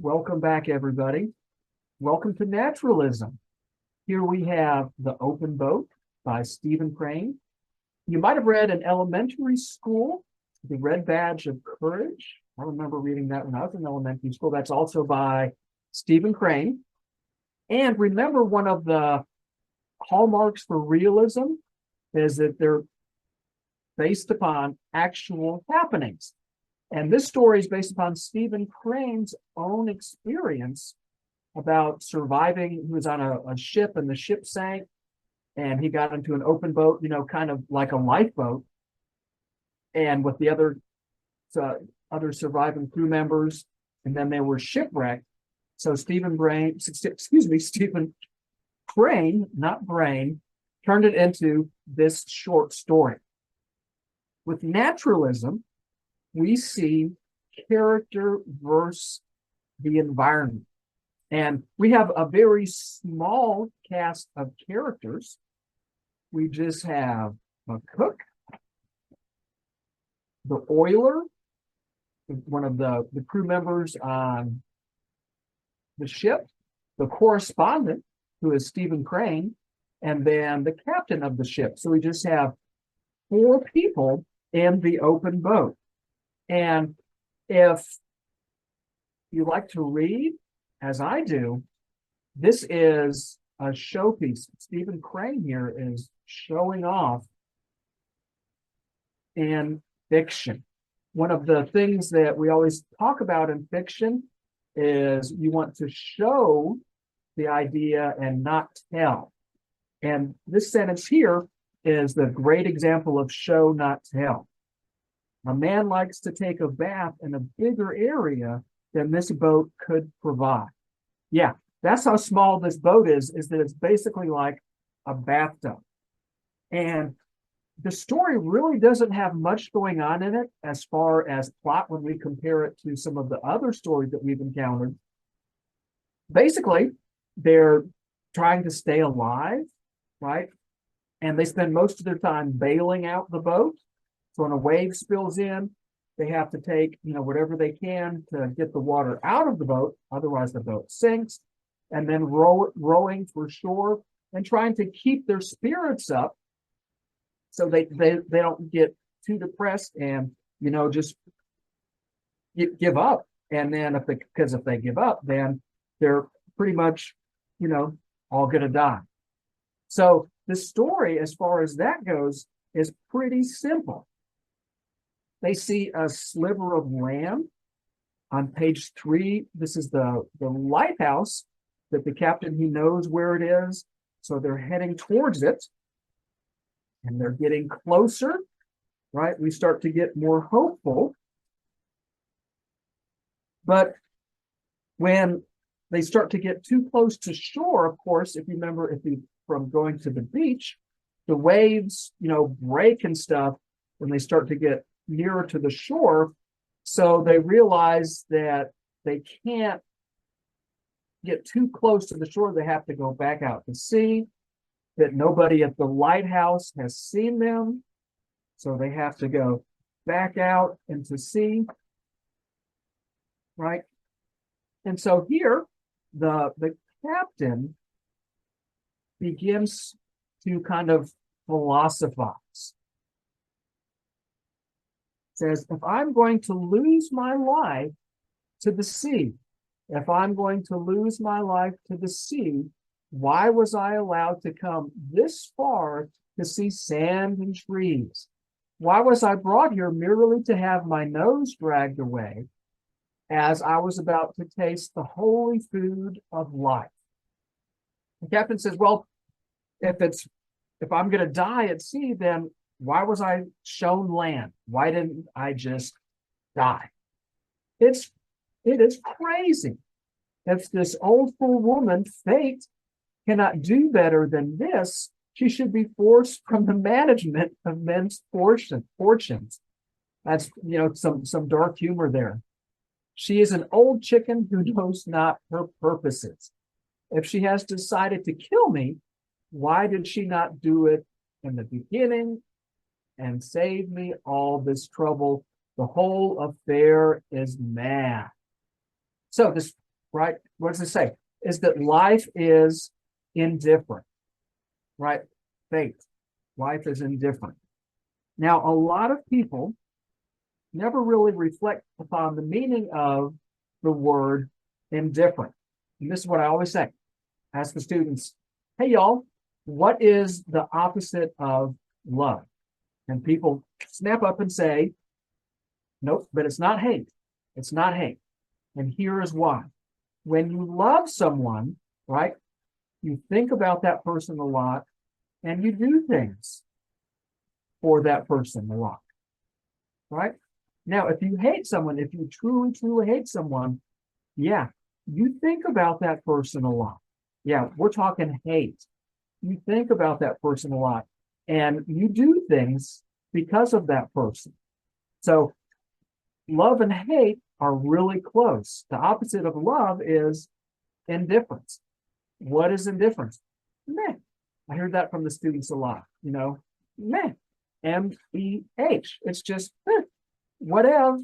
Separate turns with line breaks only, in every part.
Welcome back, everybody. Welcome to Naturalism. Here we have The Open Boat by Stephen Crane. You might have read in elementary school, The Red Badge of Courage. I remember reading that when I was in elementary school. That's also by Stephen Crane. And remember, one of the hallmarks for realism is that they're based upon actual happenings. And this story is based upon Stephen Crane's own experience about surviving. He was on a ship and the ship sank and he got into an open boat, kind of like a lifeboat. And with the other surviving crew members, and then they were shipwrecked. So Stephen Crane, not Brain, turned it into this short story. With naturalism, we see character versus the environment. And we have a very small cast of characters. We just have a cook, the oiler, one of the crew members on the ship, the correspondent, who is Stephen Crane, and then the captain of the ship. So we just have 4 people in the open boat. And if you like to read, as I do, this is a showpiece. Stephen Crane here is showing off in fiction. One of the things that we always talk about in fiction is you want to show the idea and not tell. And this sentence here is the great example of show, not tell. A man likes to take a bath in a bigger area than this boat could provide. Yeah, that's how small this boat is that it's basically like a bathtub. And the story really doesn't have much going on in it as far as plot when we compare it to some of the other stories that we've encountered. Basically, they're trying to stay alive, right? And they spend most of their time bailing out the boat. So when a wave spills in, they have to take, whatever they can to get the water out of the boat. Otherwise, the boat sinks. And then rowing for shore and trying to keep their spirits up so they don't get too depressed and, just give up. And then because if they give up, then they're pretty much, all going to die. So the story, as far as that goes, is pretty simple. They see a sliver of land on page 3. This is the lighthouse that the captain, he knows where it is. So they're heading towards it and they're getting closer, right? We start to get more hopeful. But when they start to get too close to shore, of course, if you remember, from going to the beach, the waves, break and stuff when they start to get nearer to the shore. So they realize that they can't get too close to the shore. They have to go back out to sea, that nobody at the lighthouse has seen them. So they have to go back out into sea, right? And so here, the captain begins to kind of philosophize. Says, if I'm going to lose my life to the sea, if I'm going to lose my life to the sea, why was I allowed to come this far to see sand and trees? Why was I brought here merely to have my nose dragged away as I was about to taste the holy food of life? The captain says, well, if I'm going to die at sea, then why was I shown land? Why didn't I just die? It is crazy. If this old fool woman, fate, cannot do better than this, she should be forced from the management of men's fortunes. That's, some dark humor there. She is an old chicken who knows not her purposes. If she has decided to kill me, why did she not do it in the beginning and save me all this trouble? The whole affair is mad. So this right? What does it say? Is that life is indifferent, right? Fate. Life is indifferent. Now, a lot of people never really reflect upon the meaning of the word indifferent. And this is what I always say. Ask the students, hey, y'all, what is the opposite of love? And people snap up and say, nope, but it's not hate. It's not hate. And here is why. When you love someone, right, you think about that person a lot and you do things for that person a lot, right? Now, if you hate someone, if you truly, truly hate someone, yeah, you think about that person a lot. Yeah, we're talking hate. You think about that person a lot and you do things because of that person. So love and hate are really close. The opposite of love is indifference. What is indifference? Meh. I heard that from the students a lot, meh. M-E-H. It's just whatever,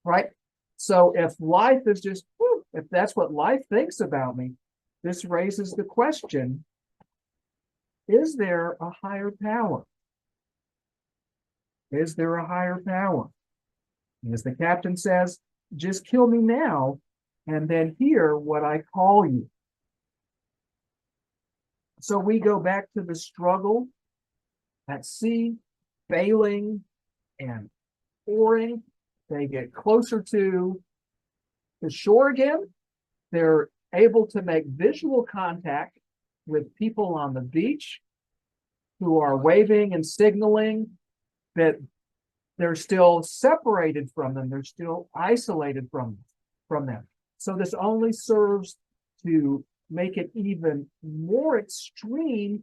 right? So if life is just, if that's what life thinks about me, this raises the question, is there a higher power? Is there a higher power? As the captain says, just kill me now and then hear what I call you. So we go back to the struggle at sea, bailing and oaring. They get closer to the shore again. They're able to make visual contact with people on the beach who are waving and signaling that they're still separated from them. They're still isolated from them. So this only serves to make it even more extreme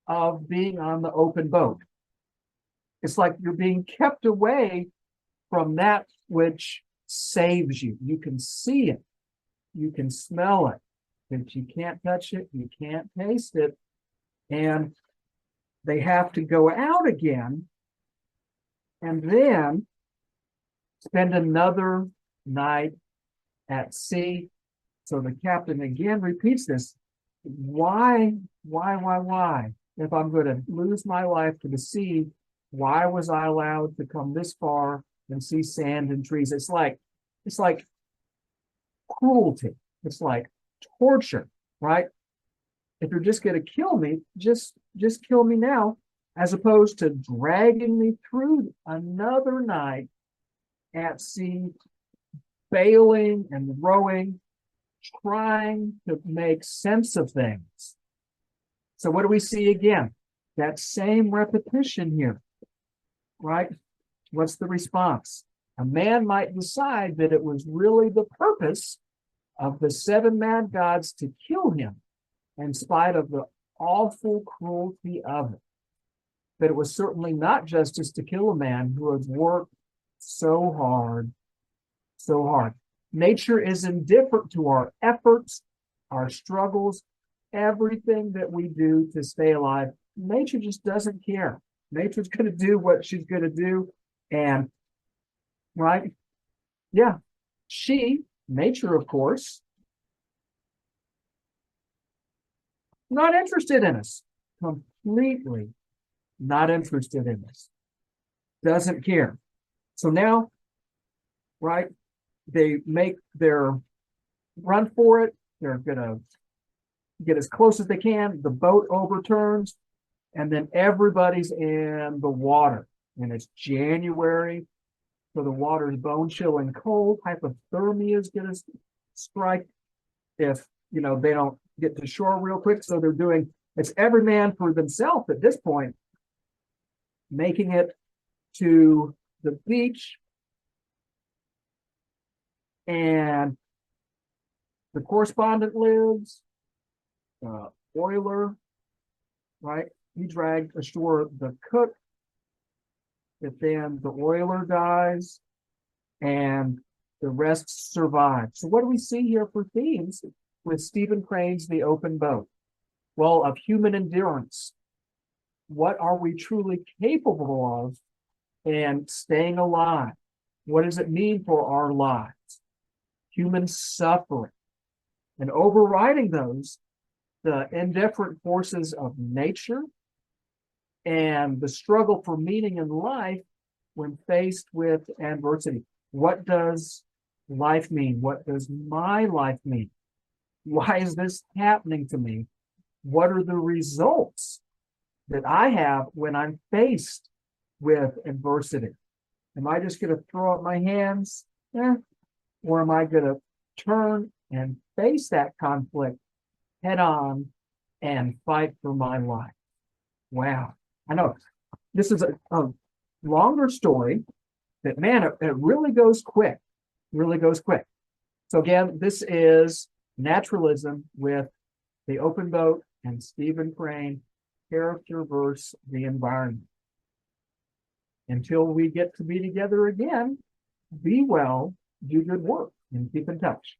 of being on the open boat. It's like you're being kept away from that which saves you. You can see it. You can smell it, but you can't touch it. You can't taste it. And they have to go out again and then spend another night at sea. So the captain again repeats this. Why? If I'm going to lose my life to the sea, why was I allowed to come this far and see sand and trees? It's like cruelty. It's like torture, right? If you're just going to kill me, just kill me now, as opposed to dragging me through another night at sea, bailing and rowing, trying to make sense of things. So what do we see again? That same repetition here, right? What's the response? A man might decide that it was really the purpose of the 7 mad gods to kill him in spite of the awful cruelty of it. But it was certainly not justice to kill a man who has worked so hard, so hard. Nature is indifferent to our efforts, our struggles, everything that we do to stay alive. Nature just doesn't care. Nature's going to do what she's going to do. And, right? Yeah. Nature, of course, not interested in us. Completely not interested in us. Doesn't care. So now, right, they make their run for it. They're going to get as close as they can. The boat overturns, and then everybody's in the water. And it's January, so the water is bone chilling cold. Hypothermia is going to strike if they don't get to shore real quick. So it's every man for themselves at this point, making it to the beach. And the correspondent lives, oiler, right? He dragged ashore the cook, but then the oiler dies and the rest survive. So what do we see here for themes with Stephen Crane's The Open Boat? Well, of human endurance. What are we truly capable of and staying alive? What does it mean for our lives? human suffering, and overriding those, the indifferent forces of nature and the struggle for meaning in life when faced with adversity. What does life mean? What does my life mean? Why is this happening to me? What are the results that I have when I'm faced with adversity? Am I just going to throw up my hands? Or am I going to turn and face that conflict head on and fight for my life? Wow. I know this is a longer story, but man, it really goes quick, really goes quick. So again, this is Naturalism with the Open Boat and Stephen Crane, character versus the environment. Until we get to be together again, be well, do good work, and keep in touch.